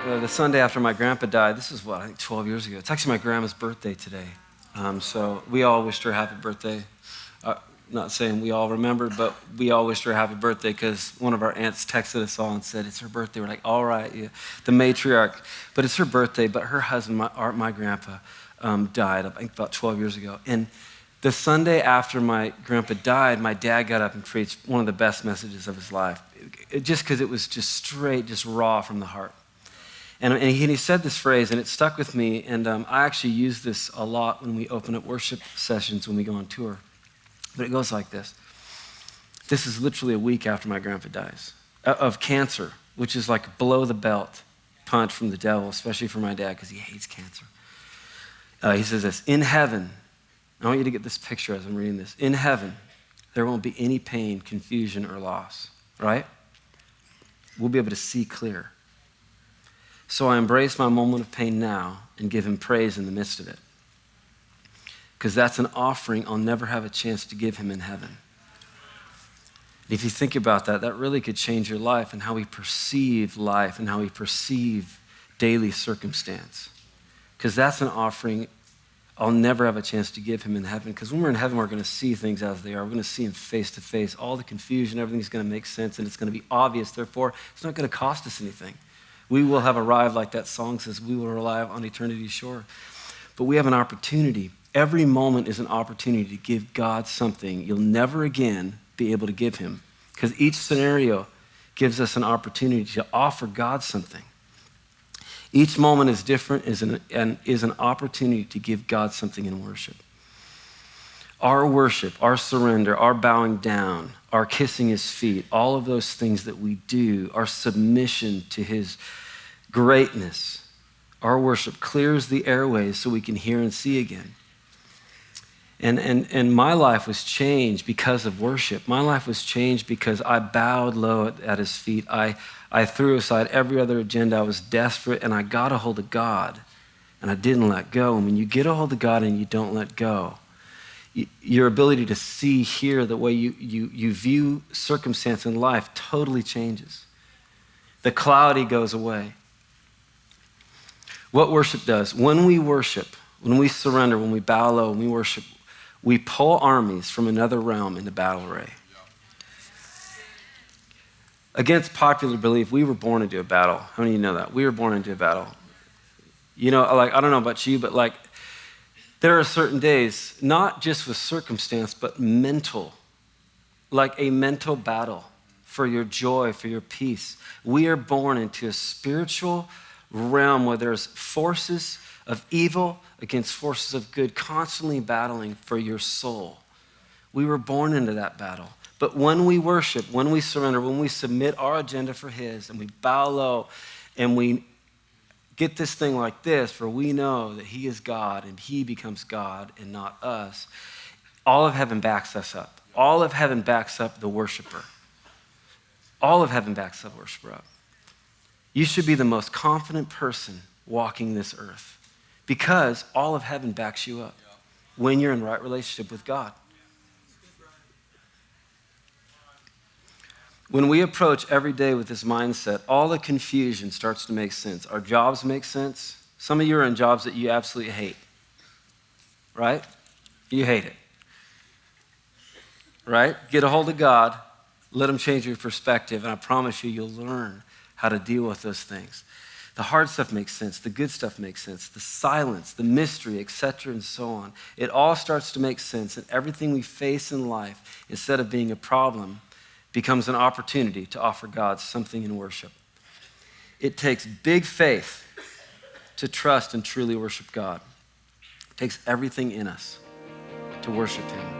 The Sunday after my grandpa died, this is what, I think 12 years ago. It's actually my grandma's birthday today. So we all wished her happy birthday. Not saying we all remembered, but we all wished her happy birthday because one of our aunts texted us all and said, it's her birthday. We're like, all right, yeah. The matriarch. But it's her birthday, but her husband, my grandpa, died, I think about 12 years ago. And the Sunday after my grandpa died, my dad got up and preached one of the best messages of his life. Just because it was just straight, just raw from the heart. And he said this phrase, and it stuck with me, and I actually use this a lot when we open up worship sessions when we go on tour. But it goes like this. This is literally a week after my grandpa dies, of cancer, which is like a below-the-belt punch from the devil, especially for my dad, because he hates cancer. He says this, in heaven, I want you to get this picture as I'm reading this. In heaven, there won't be any pain, confusion, or loss, right? We'll be able to see clear. So I embrace my moment of pain now and give him praise in the midst of it. Because that's an offering I'll never have a chance to give him in heaven. And if you think about that, that really could change your life and how we perceive life and how we perceive daily circumstance. Because that's an offering I'll never have a chance to give him in heaven. Because when we're in heaven, we're going to see things as they are. We're going to see him face to face. All the confusion, everything's going to make sense, and it's going to be obvious. Therefore, it's not going to cost us anything. We will have arrived, like that song says, we will arrive on eternity's shore. But we have an opportunity. Every moment is an opportunity to give God something you'll never again be able to give him. Because each scenario gives us an opportunity to offer God something. Each moment is different and is an opportunity to give God something in worship. Our worship, our surrender, our bowing down, our kissing his feet, all of those things that we do, our submission to his greatness, our worship clears the airways so we can hear and see again. And my life was changed because of worship. My life was changed because I bowed low at his feet. I threw aside every other agenda. I was desperate, and I got a hold of God, and I didn't let go. And when you get a hold of God and you don't let go, your ability to see, hear, the way you view circumstance in life totally changes. The cloudy goes away. What worship does, when we worship, when we surrender, when we bow low, when we worship, we pull armies from another realm into battle array. Against popular belief, we were born into a battle. How many of you know that? We were born into a battle. You know, like, I don't know about you, but like, there are certain days, not just with circumstance, but mental, like a mental battle for your joy, for your peace. We are born into a spiritual realm where there's forces of evil against forces of good, constantly battling for your soul. We were born into that battle. But when we worship, when we surrender, when we submit our agenda for his, and we bow low, and we get this thing like this, for we know that he is God, and he becomes God and not us, all of heaven backs us up. All of heaven backs up the worshiper. All of heaven backs the worshiper up. You should be the most confident person walking this earth because all of heaven backs you up when you're in right relationship with God. When we approach every day with this mindset, all the confusion starts to make sense. Our jobs make sense. Some of you are in jobs that you absolutely hate, right? You hate it, right? Get a hold of God, let him change your perspective, and I promise you, you'll learn how to deal with those things. The hard stuff makes sense. The good stuff makes sense. The silence, the mystery, etc., and so on. It all starts to make sense, and everything we face in life, instead of being a problem, becomes an opportunity to offer God something in worship. It takes big faith to trust and truly worship God. It takes everything in us to worship him.